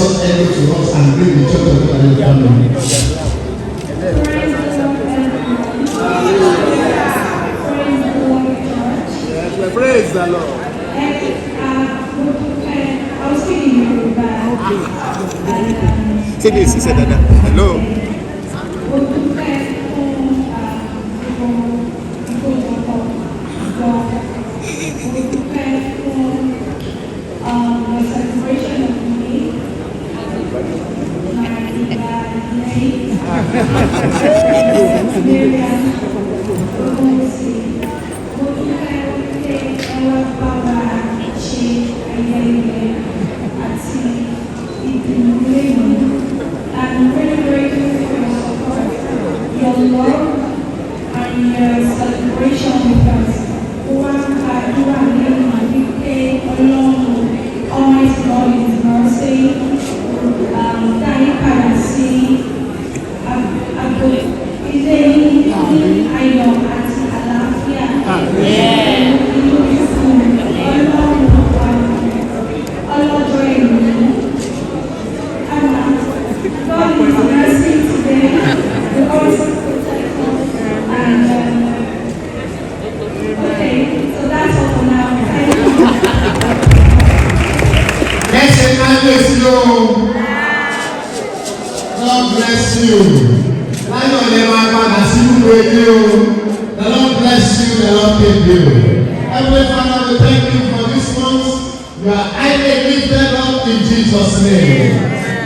us echo to us and bring the church of God and the family. Praise the Lord. I was speaking Yoruba. Say this, he said that. Hello. I'm very grateful for your support, your love, and your celebration with us. Almighty God in His mercy, God bless you. Lion never father, see you with you. The Lord bless you, the Lord keep you. Heavenly Father, we thank you for this month. You are highly lifted up in Jesus' name.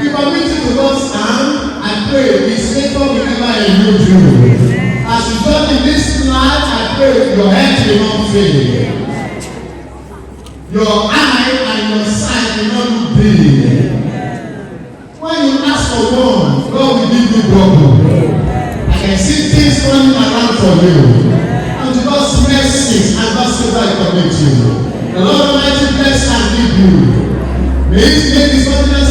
We commit you to God's hand and pray His favor will never elude you. As you join in this life, I pray your head will not fail. Your eye and your sight will not look big. When you ask for one, God will give you double. I can see things running around for you. And God's mercy and God's favor will commit you. The Lord Almighty bless and give you. May He make His covenant